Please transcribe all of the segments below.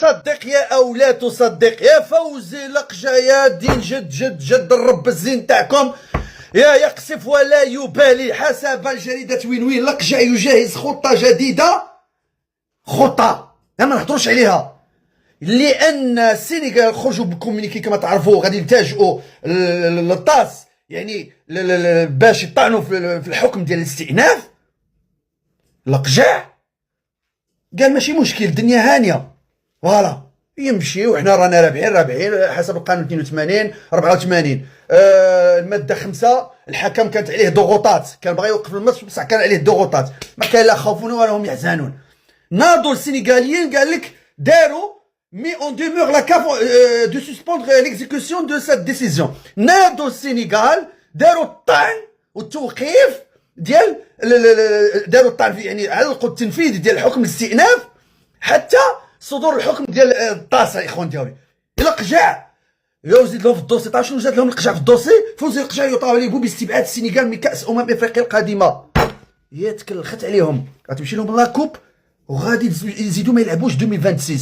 صدق يا او لا تصدق يا فوزي لقجا يا دين جد جد جد الرب الزين تاعكم يا يقصف ولا يبالي. حسب جريدة وين لقجا يجهز خطة جديدة، خطة ما نهضروش عليها، لان السنغال خرجوا بكومونيكي كما تعرفوا غادي يلتجئوا للطاس يعني باش يطعنوا في الحكم ديال الاستئناف. لقجع قال ماشي مشكل الدنيا هانيه فوالا يمشي وحنا رانا رابحين حسب القانون 82 84. الماده 5 الحكم كانت عليه ضغوطات، كان بغى يوقف الماتش بصح كان عليه ضغوطات، ما كان لا خوفون ولا هم يحزنون. ناضوا السنغاليين قال لك داروا مي اون ديمور لا كاف دو سسبوندر ليكزيكسيون دو سات ديسيزيون. ناضوا السنغال داروا الطعن والتوقيف ديال داروا الطعن يعني علقوا التنفيذ ديال حكم الاستئناف حتى صدور الحكم ديال الطاس. يا اخوان ديالي القجع يا زيد لهم في الدوسي. تعرف شنو زاد لهم القجع في الدوسي؟ فوزي القجع يطالب باستبعاد السنغال من كاس افريقيا القادمه. هي تكلخت عليهم غتمشي لهم لا كوب وغادي يزيدوا ما يلعبوش 2026.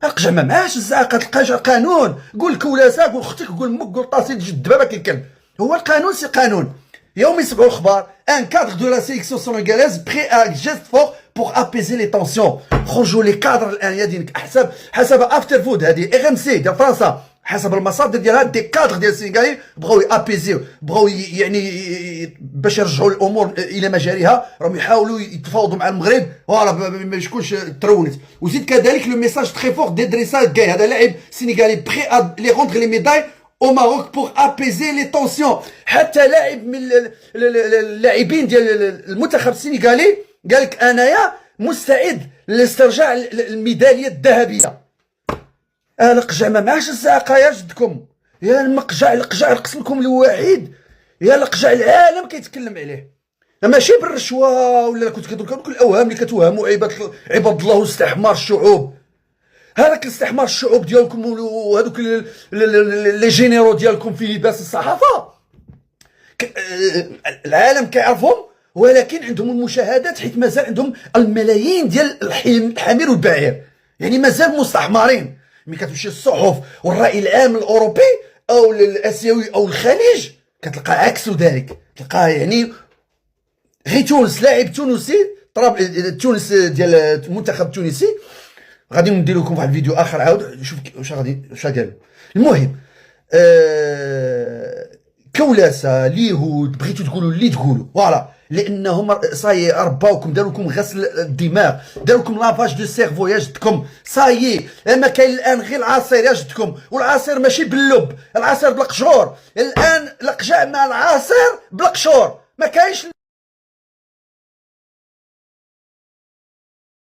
القجع ما معاش الزعاقه، القجع قانون. قول كولاسه قول اختك قول امك قول طاسي جد بابا كيكلب، هو القانون سي قانون. يوم يسمعوا الاخبار ان كادر دو لا سيليكسيون سونغاليز بري ا جيست فور بور ابيزي لي طونسيون. خرجوا لي كادر الان يا دينك حسب افتر فود هذه ار ام سي ديال فرنسا، حسب المصادر ديالها دي كادر ديال السنغالي بغاو يابيزيو، بغاو يعني باش يرجعوا الامور الى مجاريها، راهم يحاولوا يتفاوضوا مع المغرب فوالا ما يشكونش ترونت. وزيد كذلك لو ميساج تري فور دي دريسا كاي، هذا لاعب سنغالي بري لي روندر لي ميداي au Maroc pour apaiser les tensions. حتى لاعب من اللاعبين ديال المنتخب السنغالي قال لك انايا مستعد لاسترجاع الميداليه الذهبيه. القجع ما معاش الزعاقه يا جدكم، يا المقجع القجع رقص لكم الوحيد، يا القجع العالم كيتكلم عليه ماشي بالرشوه ولا كنت كتقول كل الاوهام اللي كتوهموا عباد الله واستحمار الشعوب. هذاك استحمار الشعوب ديالكم وهذوك لي جينيرو ديالكم في لباس الصحافه العالم كيعرفهم، ولكن عندهم المشاهدات حيت مازال عندهم الملايين ديال الحمير والبعير، يعني مازال مستحمرين. ملي كتمشي للصحف والراي العام الاوروبي او الاسيوي او الخليج كتلقى عكس ذلك، تلقى يعني غير تونس لاعب تونسي تونس ديال المنتخب التونسي غادي ندير لكم واحد الفيديو اخر عاود شوف واش قالوا. المهم كولاسه اليهود بغيتو تقولوا اللي تقولوا فوالا، لانهم صاي رباوكم داروا لكم غسل الدماغ، داروا لكم لافاج دو سيرفو يا جدكم. صاي ما كاين الان غير العصير يا جدكم، والعصير ماشي باللب، العصير بالقشور. الان القجع مع العصير بالقشور، ما كاينش